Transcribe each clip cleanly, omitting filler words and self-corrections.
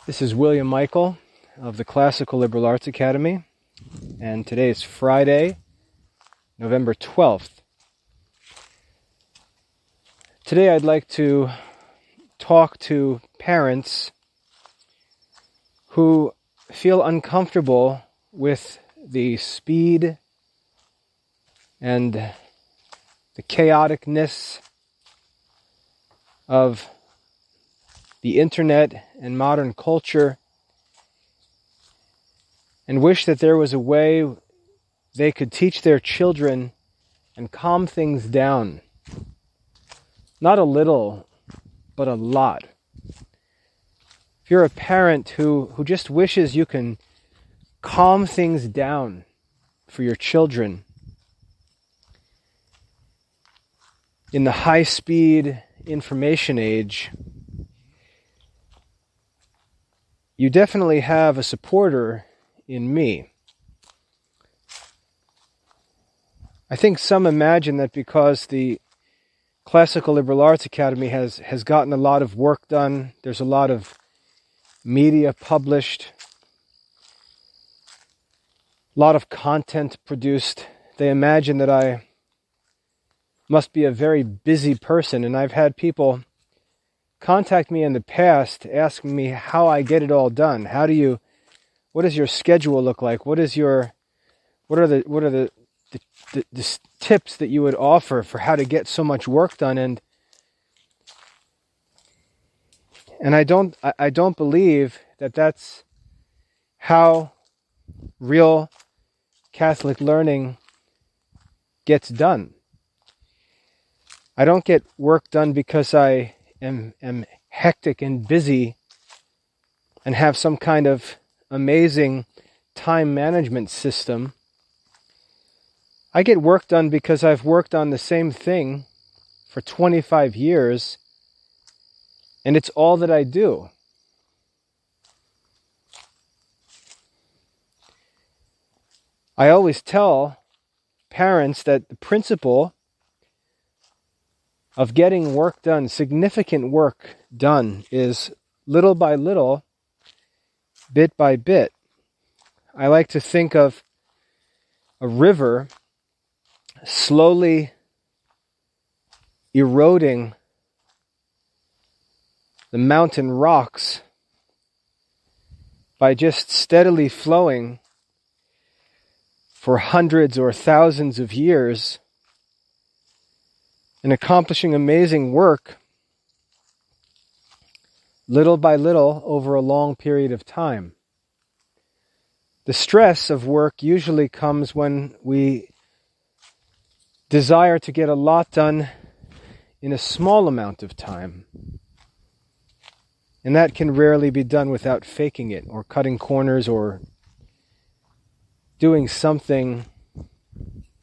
This is William Michael of the Classical Liberal Arts Academy, and today is Friday, November 12th. Today I'd like to talk to parents who feel uncomfortable with the speed and the chaoticness of the internet and modern culture, and wish that there was a way they could teach their children and calm things down. Not a little, but a lot. If you're a parent who just wishes you can calm things down for your children in the high-speed information age, you definitely have a supporter in me. I think some imagine that because the Classical Liberal Arts Academy has gotten a lot of work done, there's a lot of media published, a lot of content produced, they imagine that I must be a very busy person, and I've had people contact me in the past asking me how I get it all done. What does your schedule look like? What are the tips that you would offer for how to get so much work done? And I don't believe that that's how real Catholic learning gets done. I don't get work done because I am hectic and busy and have some kind of amazing time management system. I get work done because I've worked on the same thing for 25 years, and it's all that I do. I always tell parents that the principle of getting work done, significant work done, is little by little, bit by bit. I like to think of a river slowly eroding the mountain rocks by just steadily flowing for hundreds or thousands of years and accomplishing amazing work little by little over a long period of time. The stress of work usually comes when we desire to get a lot done in a small amount of time. And that can rarely be done without faking it or cutting corners or doing something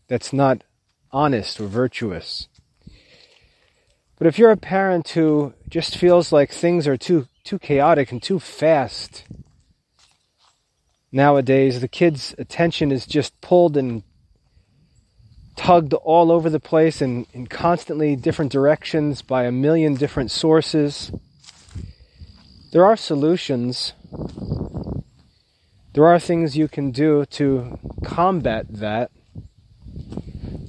that's not honest or virtuous. But if you're a parent who just feels like things are too chaotic and too fast nowadays, the kid's attention is just pulled and tugged all over the place and in constantly different directions by a million different sources, there are solutions. There are things you can do to combat that,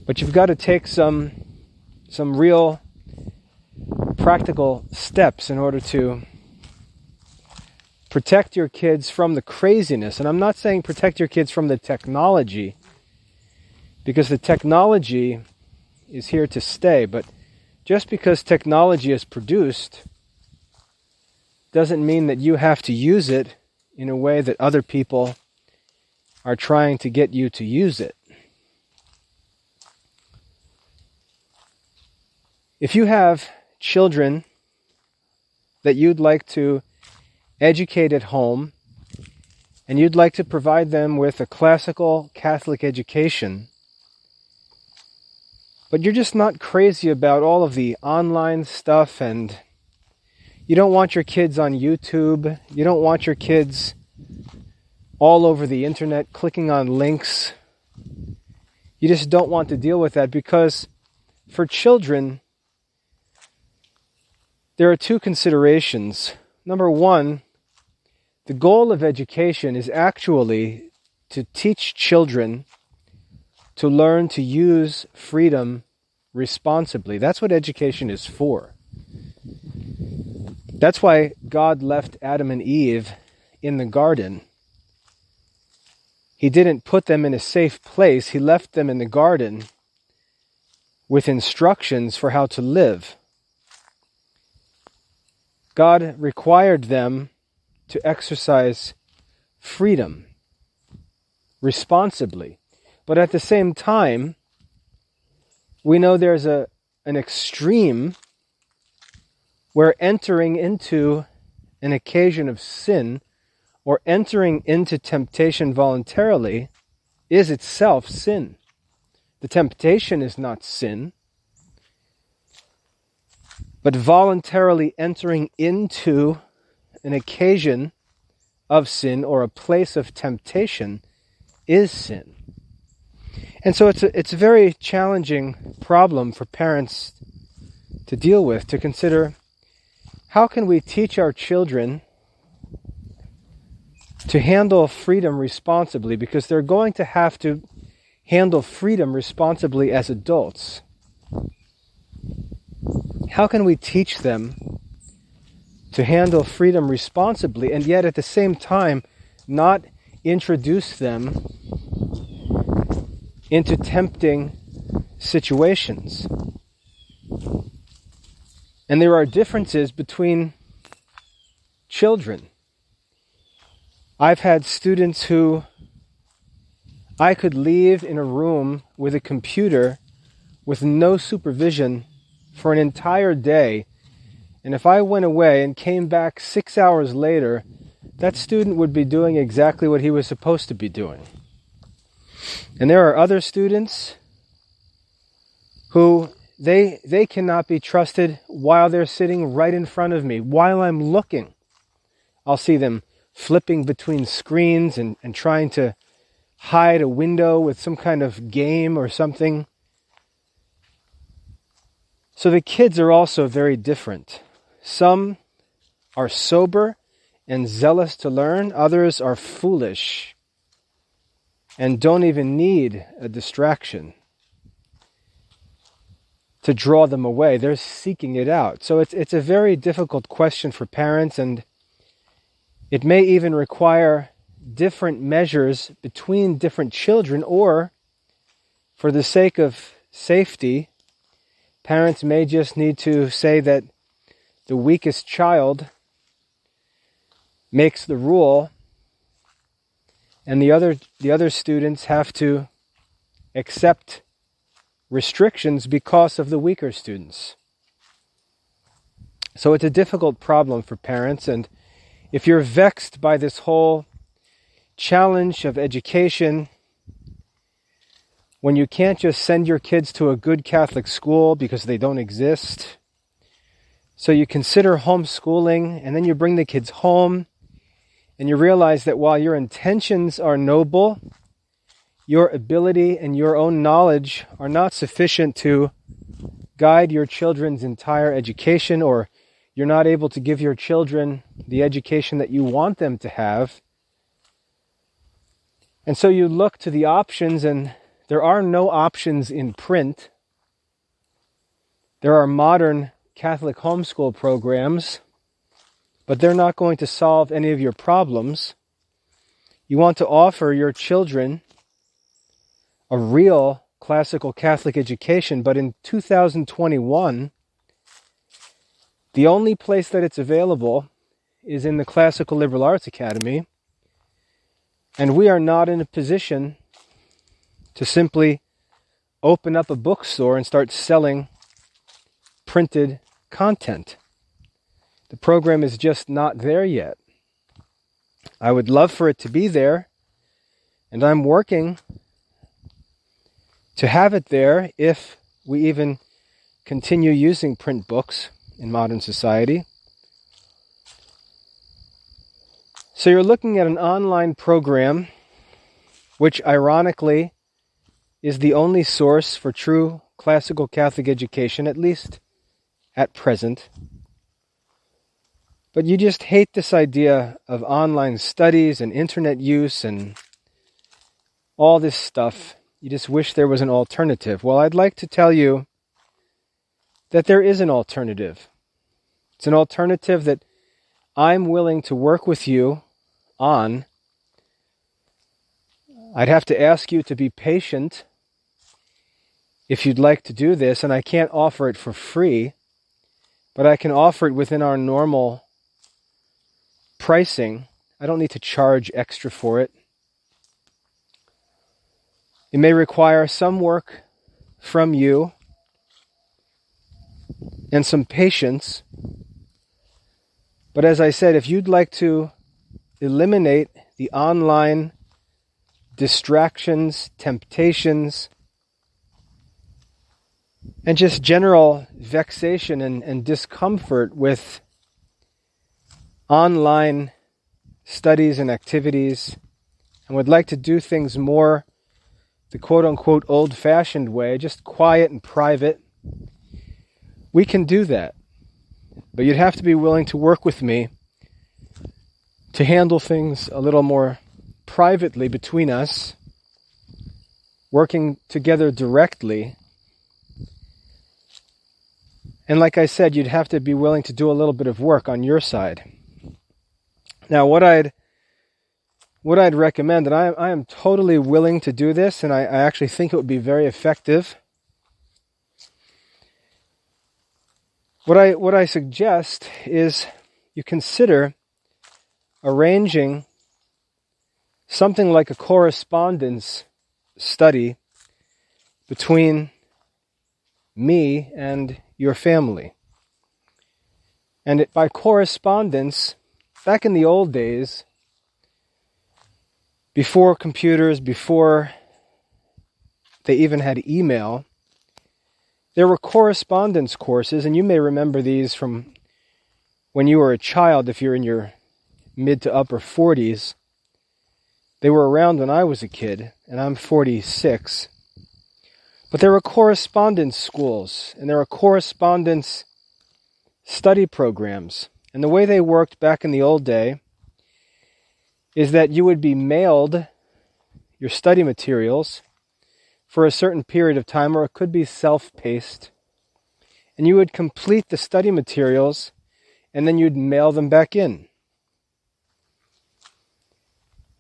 but you've got to take some real practical steps in order to protect your kids from the craziness. And I'm not saying protect your kids from the technology, because the technology is here to stay. But just because technology is produced doesn't mean that you have to use it in a way that other people are trying to get you to use it. If you have children that you'd like to educate at home, and you'd like to provide them with a classical Catholic education, but you're just not crazy about all of the online stuff, and you don't want your kids on YouTube, you don't want your kids all over the internet clicking on links, you just don't want to deal with that, because for children, there are two considerations. Number one, The goal of education is actually to teach children to learn to use freedom responsibly. That's what education is for. That's why God left Adam and Eve in the garden. He didn't put them in a safe place. He left them in the garden with instructions for how to live. God required them to exercise freedom responsibly. But at the same time, we know there's an extreme where entering into an occasion of sin or entering into temptation voluntarily is itself sin. The temptation is not sin, but voluntarily entering into an occasion of sin or a place of temptation is sin. And so it's a very challenging problem for parents to deal with, to consider how can we teach our children to handle freedom responsibly, because they're going to have to handle freedom responsibly as adults. How can we teach them to handle freedom responsibly and yet at the same time not introduce them into tempting situations? And there are differences between children. I've had students who I could leave in a room with a computer with no supervision for an entire day, and if I went away and came back 6 hours later, that student would be doing exactly what he was supposed to be doing. And there are other students who they cannot be trusted while they're sitting right in front of me, while I'm looking. I'll see them flipping between screens and trying to hide a window with some kind of game or something. So the kids are also very different. Some are sober and zealous to learn. Others are foolish and don't even need a distraction to draw them away. They're seeking it out. So it's a very difficult question for parents, and it may even require different measures between different children, or for the sake of safety, parents may just need to say that the weakest child makes the rule, and the other students have to accept restrictions because of the weaker students. So it's a difficult problem for parents, and if you're vexed by this whole challenge of education, when you can't just send your kids to a good Catholic school because they don't exist, so you consider homeschooling, and then you bring the kids home, and you realize that while your intentions are noble, your ability and your own knowledge are not sufficient to guide your children's entire education, or you're not able to give your children the education that you want them to have. And so you look to the options, and there are no options in print. There are modern Catholic homeschool programs, but they're not going to solve any of your problems. You want to offer your children a real classical Catholic education, but in 2021, the only place that it's available is in the Classical Liberal Arts Academy, and we are not in a position to simply open up a bookstore and start selling printed content. The program is just not there yet. I would love for it to be there, and I'm working to have it there if we even continue using print books in modern society. So you're looking at an online program which ironically is the only source for true classical Catholic education, at least at present. But you just hate this idea of online studies and internet use and all this stuff. You just wish there was an alternative. Well, I'd like to tell you that there is an alternative. It's an alternative that I'm willing to work with you on. I'd have to ask you to be patient if you'd like to do this, and I can't offer it for free, but I can offer it within our normal pricing. I don't need to charge extra for it. It may require some work from you and some patience. But as I said, if you'd like to eliminate the online distractions, temptations, and just general vexation and discomfort with online studies and activities, and would like to do things more the quote-unquote old-fashioned way, just quiet and private, we can do that. But you'd have to be willing to work with me to handle things a little more privately between us, working together directly. And like I said, you'd have to be willing to do a little bit of work on your side. Now, what I'd recommend, and I am totally willing to do this, and I actually think it would be very effective. What I suggest is you consider arranging something like a correspondence study between me and your family. And by correspondence, back in the old days, before computers, before they even had email, there were correspondence courses, and you may remember these from when you were a child, if you're in your mid to upper 40s. They were around when I was a kid, and I'm 46. But there were correspondence schools, and there were correspondence study programs. And the way they worked back in the old day is that you would be mailed your study materials for a certain period of time, or it could be self-paced. And you would complete the study materials, and then you'd mail them back in.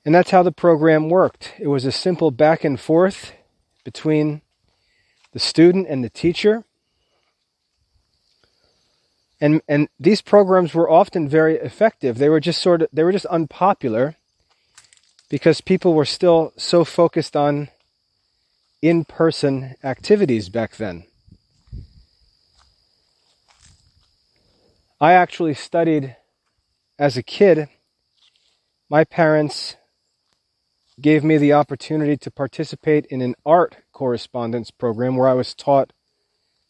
And that's how the program worked. It was a simple back and forth between the student and the teacher. And these programs were often very effective. They were just unpopular because people were still so focused on in-person activities back then. I actually studied as a kid. My parents gave me the opportunity to participate in an art correspondence program where I was taught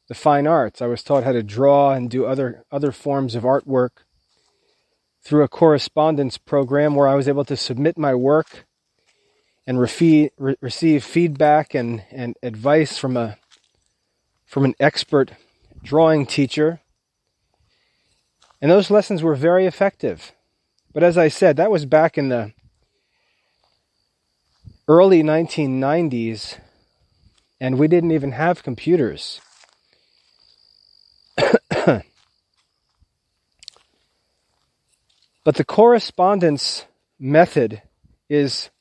the fine arts. I was taught how to draw and do other forms of artwork through a correspondence program where I was able to submit my work and receive feedback and advice from an expert drawing teacher. And those lessons were very effective. But as I said, that was back in the early 1990s, and we didn't even have computers. But the correspondence method is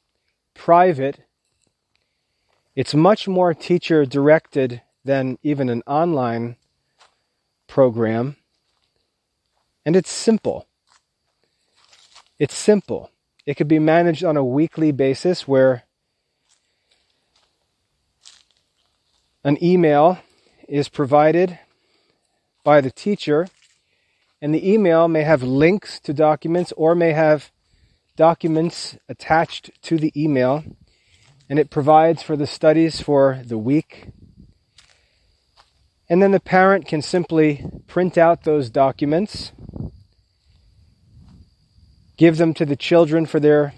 private. It's much more teacher-directed than even an online program. And it's simple. It's simple. It could be managed on a weekly basis where an email is provided by the teacher, and the email may have links to documents or may have documents attached to the email, and it provides for the studies for the week. And then the parent can simply print out those documents, give them to the children for their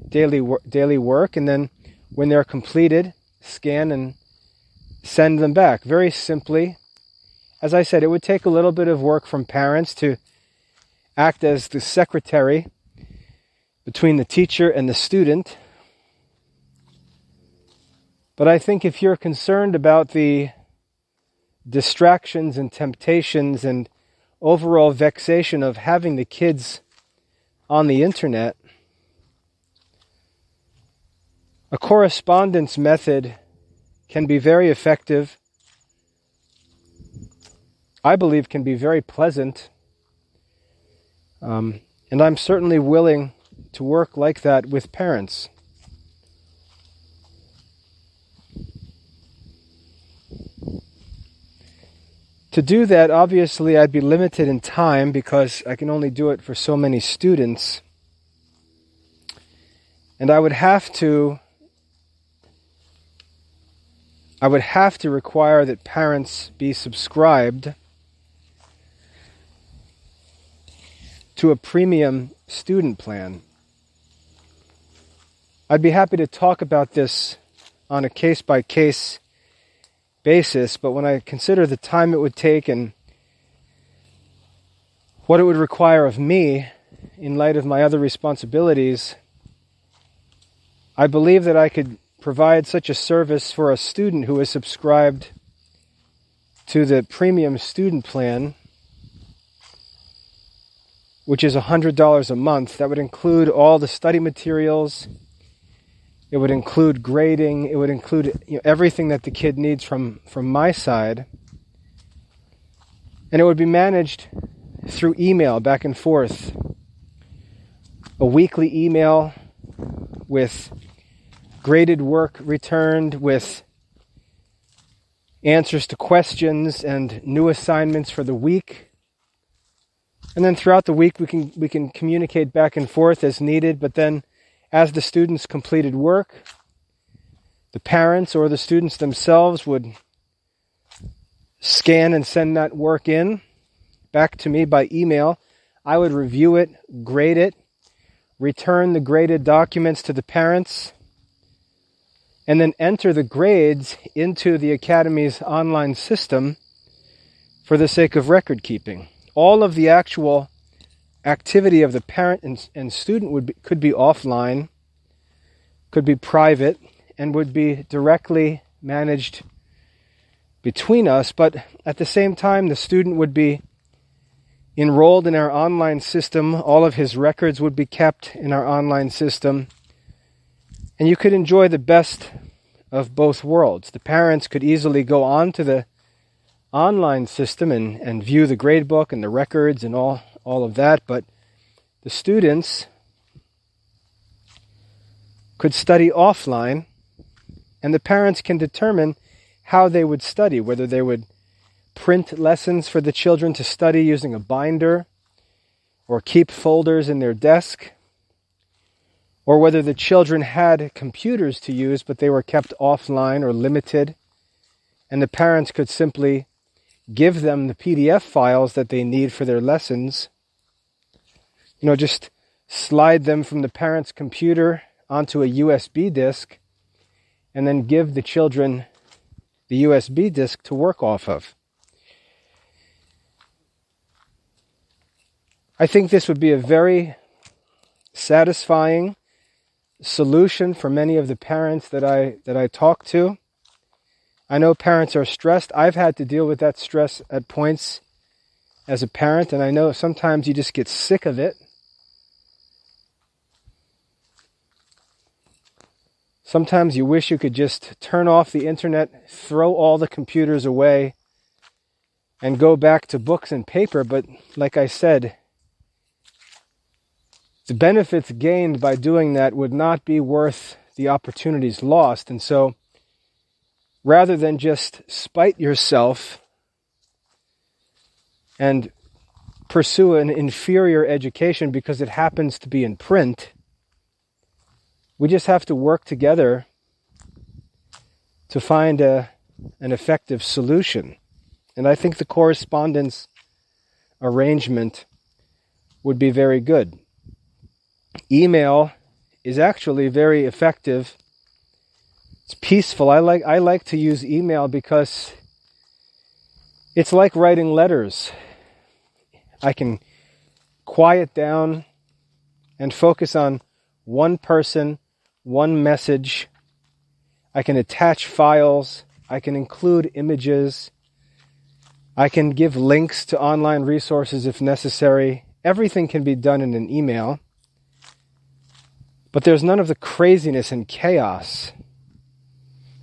daily work, and then when they're completed, scan and send them back. Very simply. As I said, it would take a little bit of work from parents to act as the secretary between the teacher and the student. But I think if you're concerned about the distractions and temptations and overall vexation of having the kids on the internet, a correspondence method can be very effective. I believe can be very pleasant. And I'm certainly willing to work like that with parents. To do that, obviously, I'd be limited in time because I can only do it for so many students. And I would have to require that parents be subscribed to a premium student plan. I'd be happy to talk about this on a case-by-case basis, but when I consider the time it would take and what it would require of me in light of my other responsibilities, I believe that I could provide such a service for a student who is subscribed to the premium student plan, which is $100 a month. That would include all the study materials. It would include grading. It would include everything that the kid needs from my side. And it would be managed through email back and forth. A weekly email with graded work returned, with answers to questions and new assignments for the week. And then throughout the week we can communicate back and forth as needed, but then as the students completed work, the parents or the students themselves would scan and send that work in back to me by email. I would review it, grade it, return the graded documents to the parents, and then enter the grades into the Academy's online system for the sake of record keeping. All of the actual activity of the parent and student could be offline, could be private, and would be directly managed between us, but at the same time the student would be enrolled in our online system. All of his records would be kept in our online system, and you could enjoy the best of both worlds. The parents could easily go on to the online system and view the gradebook and the records and all of that, but the students could study offline, and the parents can determine how they would study, whether they would print lessons for the children to study using a binder, or keep folders in their desk, or whether the children had computers to use but they were kept offline or limited, and the parents could simply give them the PDF files that they need for their lessons. Just slide them from the parent's computer onto a USB disk and then give the children the USB disk to work off of. I think this would be a very satisfying solution for many of the parents that I talk to. I know parents are stressed. I've had to deal with that stress at points as a parent, and I know sometimes you just get sick of it. Sometimes you wish you could just turn off the internet, throw all the computers away, and go back to books and paper. But like I said, the benefits gained by doing that would not be worth the opportunities lost. And so, rather than just spite yourself and pursue an inferior education because it happens to be in print, we just have to work together to find an effective solution. And I think the correspondence arrangement would be very good. Email is actually very effective. It's peaceful. I like to use email because it's like writing letters. I can quiet down and focus on one person, one message. I can attach files. I can include images. I can give links to online resources if necessary. Everything can be done in an email. But there's none of the craziness and chaos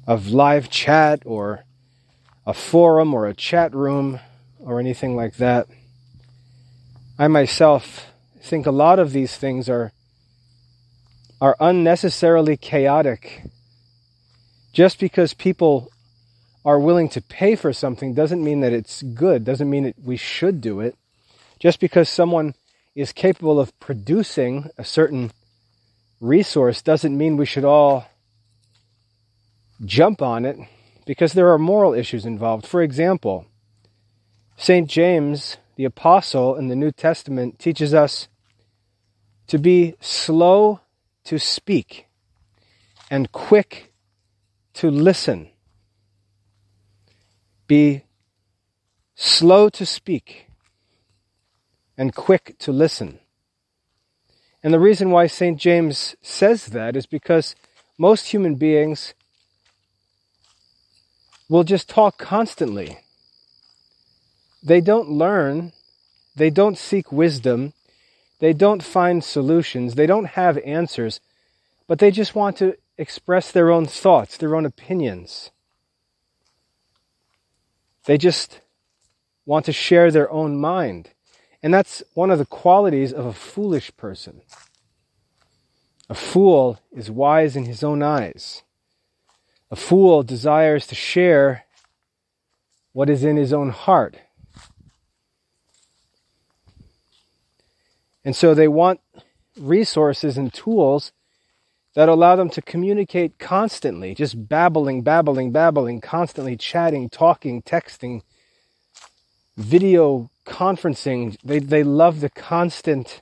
of live chat or a forum or a chat room or anything like that. I myself think a lot of these things are unnecessarily chaotic. Just because people are willing to pay for something doesn't mean that it's good, doesn't mean that we should do it. Just because someone is capable of producing a certain resource doesn't mean we should all jump on it, because there are moral issues involved. For example, St. James, the apostle in the New Testament, teaches us to be slow to speak and quick to listen. Be slow to speak and quick to listen. And the reason why St. James says that is because most human beings will just talk constantly. They don't learn, they don't seek wisdom, they don't find solutions, they don't have answers, but they just want to express their own thoughts, their own opinions. They just want to share their own mind. And that's one of the qualities of a foolish person. A fool is wise in his own eyes. A fool desires to share what is in his own heart. And so they want resources and tools that allow them to communicate constantly, just babbling, constantly chatting, talking, texting, video conferencing. They love the constant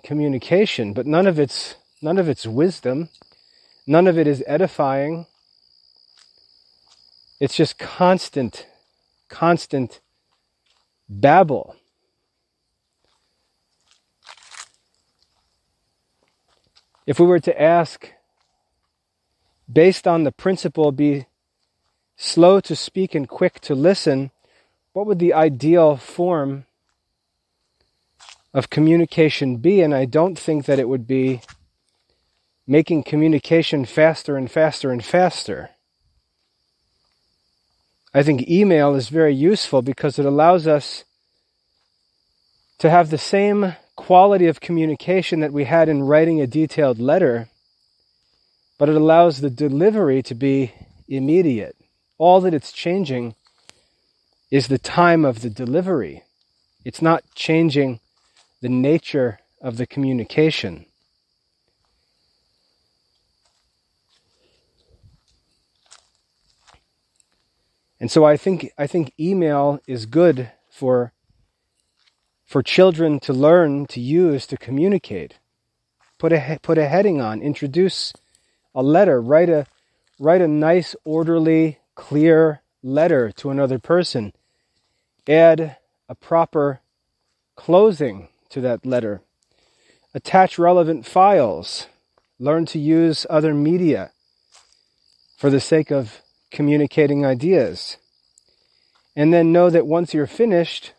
communication, but none of it's wisdom. None of it is edifying. It's just constant babble. If we were to ask, based on the principle, be slow to speak and quick to listen, what would the ideal form of communication be? And I don't think that it would be making communication faster and faster and faster. I think email is very useful because it allows us to have the same quality of communication that we had in writing a detailed letter, but it allows the delivery to be immediate. All that it's changing is the time of the delivery. It's not changing the nature of the communication. And so I think email is good for children to learn to use to communicate. Put a heading on, introduce a letter, write a nice, orderly, clear letter to another person. Add a proper closing to that letter. Attach relevant files. Learn to use other media for the sake of communicating ideas. And then know that once you're finished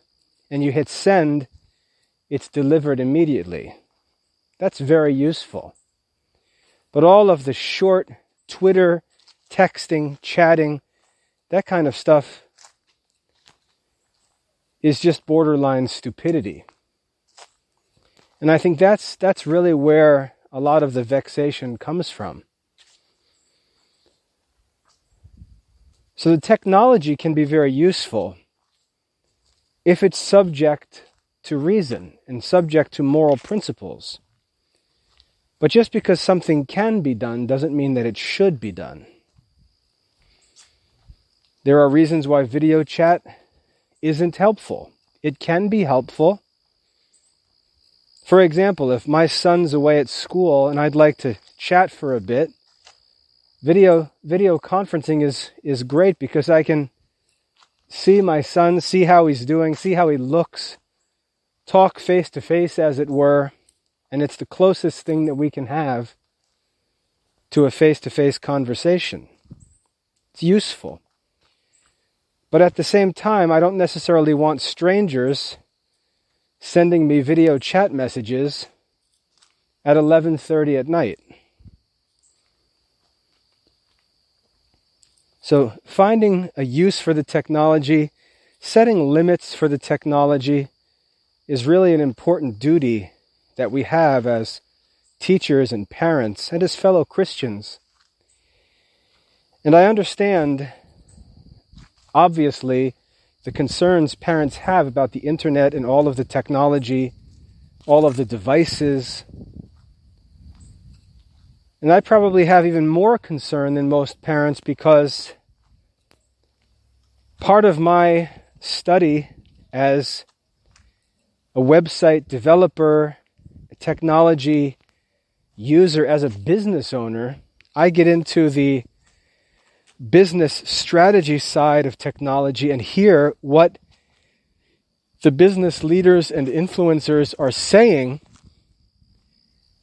and you hit send, it's delivered immediately. That's very useful. But all of the short Twitter, texting, chatting, that kind of stuff is just borderline stupidity. And I think that's really where a lot of the vexation comes from. So the technology can be very useful if it's subject to reason and subject to moral principles. But just because something can be done doesn't mean that it should be done. There are reasons why video chat isn't helpful. It can be helpful. For example, if my son's away at school and I'd like to chat for a bit, video conferencing is great because I can see my son, see how he's doing, see how he looks, talk face to face, as it were, and it's the closest thing that we can have to a face-to-face conversation. It's useful. But at the same time, I don't necessarily want strangers sending me video chat messages at 11:30 at night. So finding a use for the technology, setting limits for the technology is really an important duty that we have as teachers and parents and as fellow Christians. And I understand, obviously, the concerns parents have about the internet and all of the technology, all of the devices. And I probably have even more concern than most parents, because part of my study as a website developer, a technology user, as a business owner, I get into the business strategy side of technology and hear what the business leaders and influencers are saying,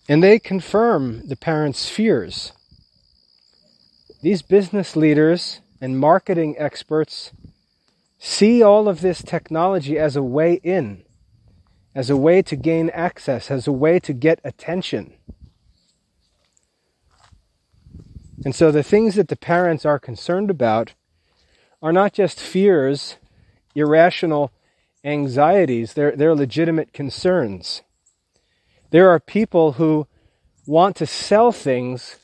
and they confirm the parents' fears. These business leaders and marketing experts see all of this technology as a way in, as a way to gain access, as a way to get attention. And so the things that the parents are concerned about are not just fears, irrational anxieties, they're legitimate concerns. There are people who want to sell things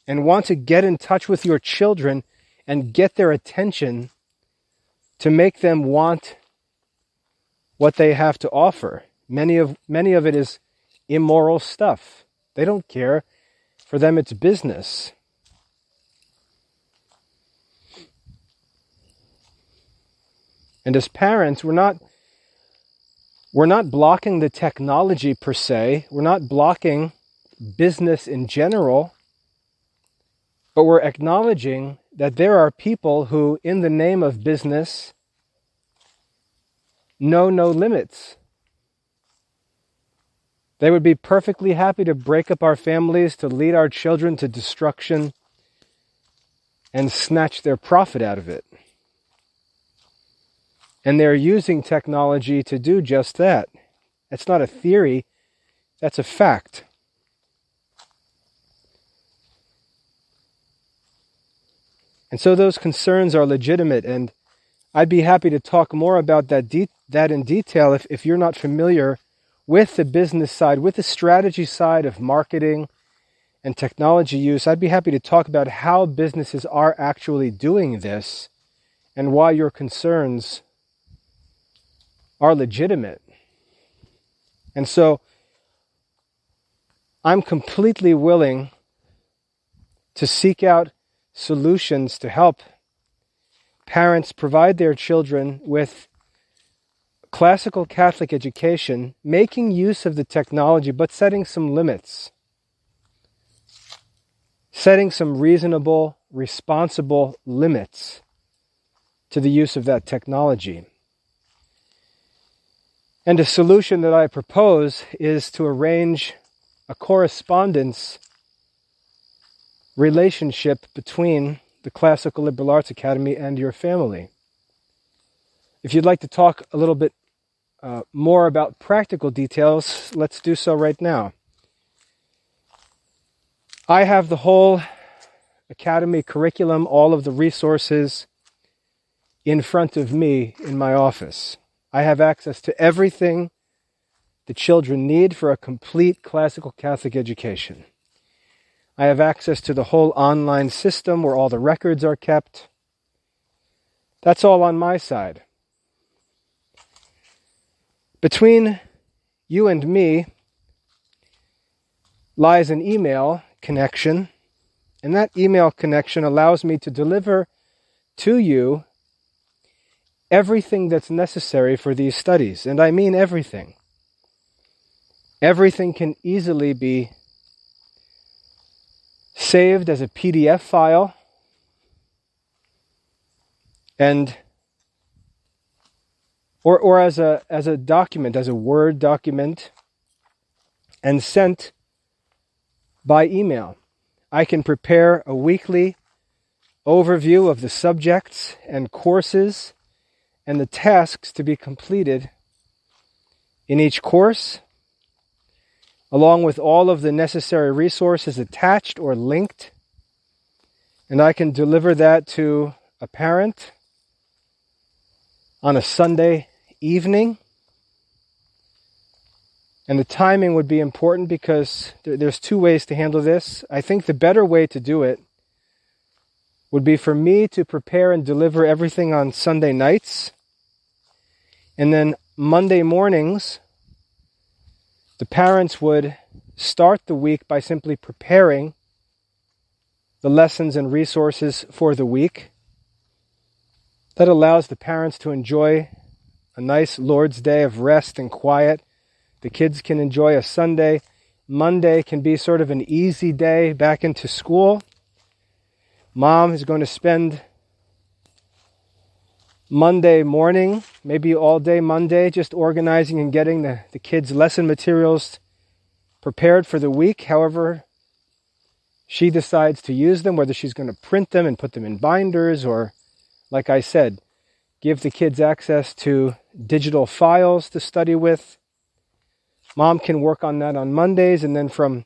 and want to get in touch with your children and get their attention to make them want what they have to offer. Many of it is immoral stuff. They don't care. For them, it's business. And as parents, we're not blocking the technology per se. We're not blocking business in general. But we're acknowledging that there are people who, in the name of business, know no limits. They would be perfectly happy to break up our families, to lead our children to destruction, and snatch their profit out of it. And they're using technology to do just that. That's not a theory, that's a fact. And so those concerns are legitimate, and I'd be happy to talk more about that in detail if you're not familiar with the business side, with the strategy side of marketing and technology use. I'd be happy to talk about how businesses are actually doing this and why your concerns are legitimate. And so I'm completely willing to seek out solutions to help parents provide their children with classical Catholic education, making use of the technology, but setting some limits. Setting some reasonable, responsible limits to the use of that technology. And a solution that I propose is to arrange a correspondence relationship between the Classical Liberal Arts Academy and your family. If you'd like to talk a little bit more about practical details, let's do so right now. I have the whole Academy curriculum, all of the resources in front of me in my office. I have access to everything the children need for a complete classical Catholic education. I have access to the whole online system where all the records are kept. That's all on my side. Between you and me lies an email connection, and that email connection allows me to deliver to you everything that's necessary for these studies. And I mean everything. Everything can easily be saved as a PDF file and or as a document, as a Word document, and sent by email. I can prepare a weekly overview of the subjects and courses and the tasks to be completed in each course, along with all of the necessary resources attached or linked. And I can deliver that to a parent on a Sunday evening. And the timing would be important because there's two ways to handle this. I think the better way to do it would be for me to prepare and deliver everything on Sunday nights. And then Monday mornings, the parents would start the week by simply preparing the lessons and resources for the week. That allows the parents to enjoy a nice Lord's Day of rest and quiet. The kids can enjoy a Sunday. Monday can be sort of an easy day back into school. Mom is going to spend Monday morning, maybe all day Monday, just organizing and getting the kids' lesson materials prepared for the week, however she decides to use them, whether she's going to print them and put them in binders or, like I said, give the kids access to digital files to study with. Mom can work on that on Mondays, and then from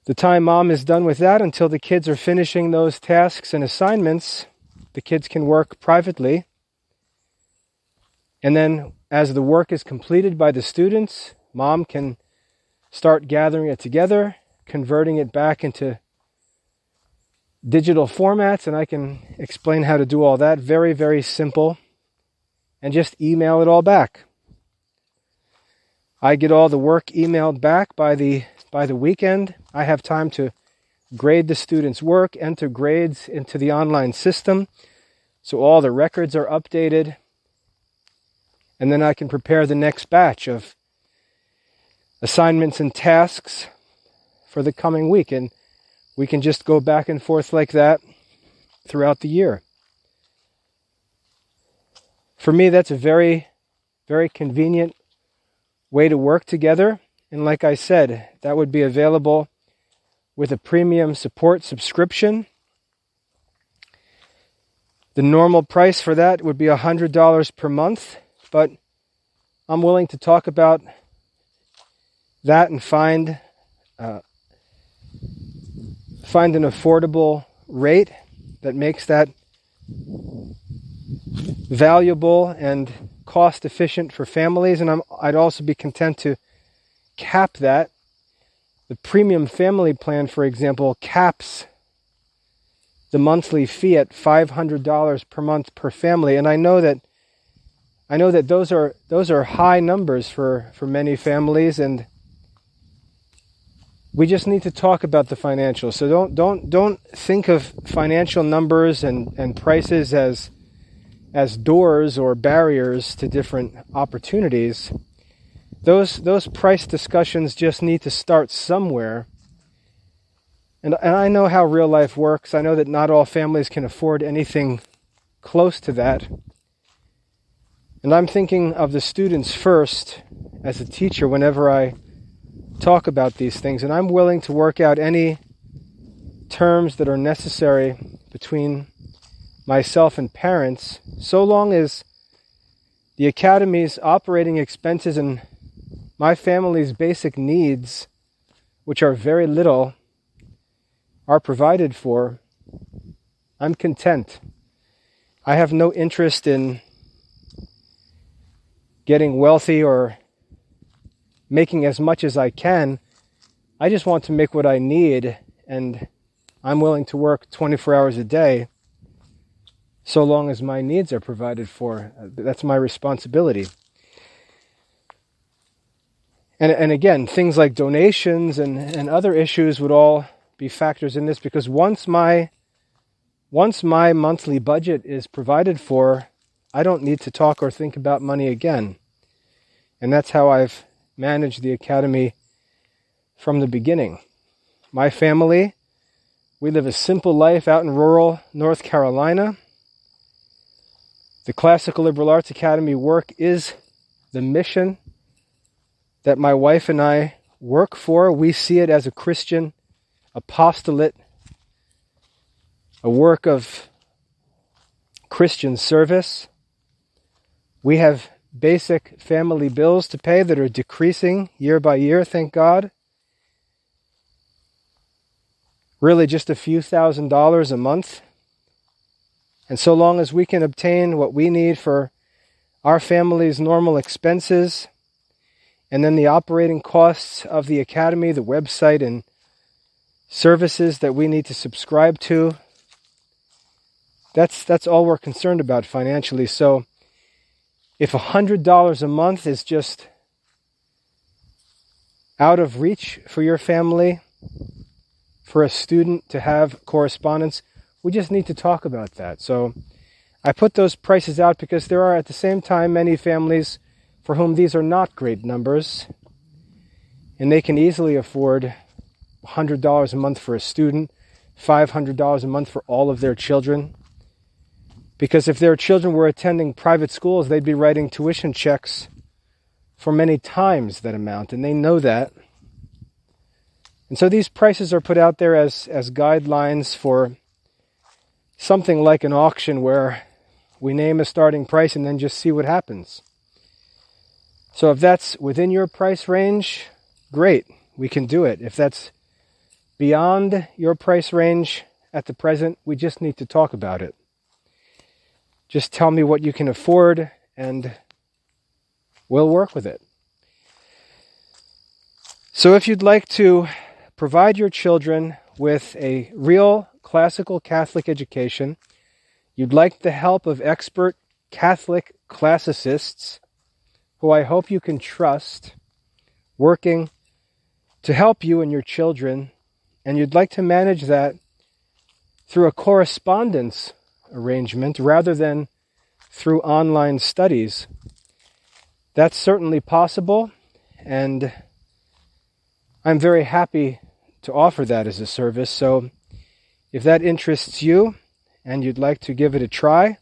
the time Mom is done with that until the kids are finishing those tasks and assignments, the kids can work privately. And then as the work is completed by the students, Mom can start gathering it together, converting it back into digital formats, and I can explain how to do all that. Very, very simple. And just email it all back. I get all the work emailed back by the weekend. I have time to grade the students' work, enter grades into the online system, so all the records are updated. And then I can prepare the next batch of assignments and tasks for the coming week. And we can just go back and forth like that throughout the year. For me, that's a very, very convenient way to work together. And like I said, that would be available with a premium support subscription. The normal price for that would be $100 per month, but I'm willing to talk about that and find an affordable rate that makes that valuable and cost efficient for families. And I'd also be content to cap that. The premium family plan, for example, caps the monthly fee at $500 per month per family. And I know that those are high numbers for many families, and we just need to talk about the financials. So don't think of financial numbers and prices as doors or barriers to different opportunities. Those price discussions just need to start somewhere. And I know how real life works. I know that not all families can afford anything close to that. And I'm thinking of the students first as a teacher whenever I talk about these things. And I'm willing to work out any terms that are necessary between myself and parents, so long as the Academy's operating expenses and my family's basic needs, which are very little, are provided for. I'm content. I have no interest in getting wealthy or making as much as I can. I just want to make what I need, and I'm willing to work 24 hours a day so long as my needs are provided for. That's my responsibility. And again, things like donations and other issues would all be factors in this, because once my monthly budget is provided for, I don't need to talk or think about money again. And that's how I've managed the Academy from the beginning. My family, we live a simple life out in rural North Carolina. The Classical Liberal Arts Academy work is the mission that my wife and I work for. We see it as a Christian apostolate, a work of Christian service. We have basic family bills to pay that are decreasing year by year, thank God. Really just a few $1,000s a month. And so long as we can obtain what we need for our family's normal expenses, and then the operating costs of the academy, the website, and services that we need to subscribe to, that's all we're concerned about financially. So if $100 a month is just out of reach for your family, for a student to have correspondence, we just need to talk about that. So I put those prices out because there are at the same time many families for whom these are not great numbers, and they can easily afford $100 a month for a student, $500 a month for all of their children. Because if their children were attending private schools, they'd be writing tuition checks for many times that amount, and they know that. And so these prices are put out there as guidelines for something like an auction where we name a starting price and then just see what happens. So if that's within your price range, great, we can do it. If that's beyond your price range at the present, we just need to talk about it. Just tell me what you can afford and we'll work with it. So if you'd like to provide your children with a real classical Catholic education, you'd like the help of expert Catholic classicists who I hope you can trust, working to help you and your children, and you'd like to manage that through a correspondence arrangement rather than through online studies, that's certainly possible, and I'm very happy to offer that as a service. So if that interests you and you'd like to give it a try,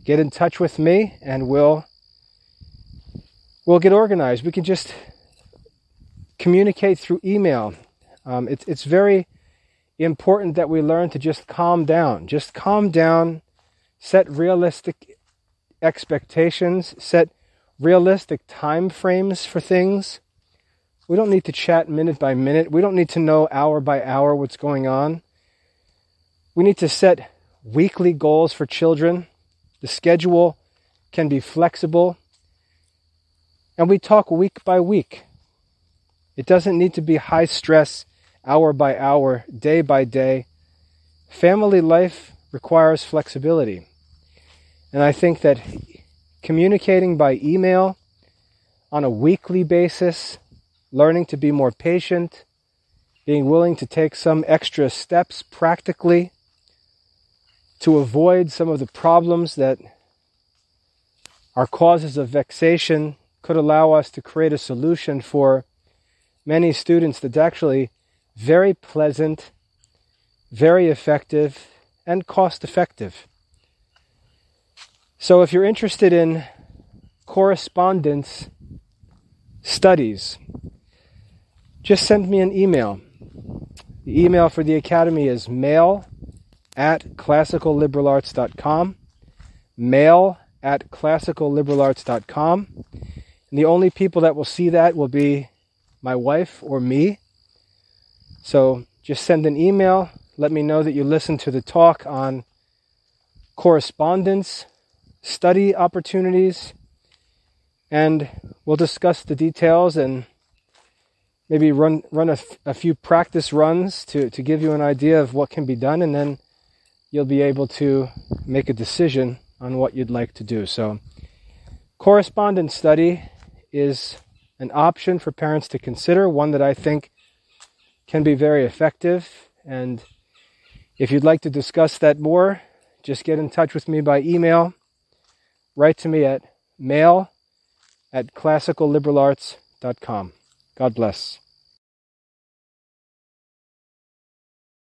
get in touch with me and we'll get organized. We can just communicate through email. It's very important that we learn to just calm down. Just calm down, set realistic expectations, set realistic time frames for things. We don't need to chat minute by minute. We don't need to know hour by hour what's going on. We need to set weekly goals for children. The schedule can be flexible. And we talk week by week. It doesn't need to be high stress, hour by hour, day by day. Family life requires flexibility. And I think that communicating by email on a weekly basis, learning to be more patient, being willing to take some extra steps practically to avoid some of the problems that are causes of vexation, could allow us to create a solution for many students that's actually very pleasant, very effective, and cost-effective. So if you're interested in correspondence studies, just send me an email. The email for the Academy is mail@classicalliberalarts.com, mail@classicalliberalarts.com. And the only people that will see that will be my wife or me. So just send an email. Let me know that you listened to the talk on correspondence, study opportunities, and we'll discuss the details and maybe run a few practice runs to give you an idea of what can be done, and then you'll be able to make a decision on what you'd like to do. So correspondence study is an option for parents to consider, one that I think can be very effective. And if you'd like to discuss that more, just get in touch with me by email. Write to me at mail@classicalliberalarts.com. God bless.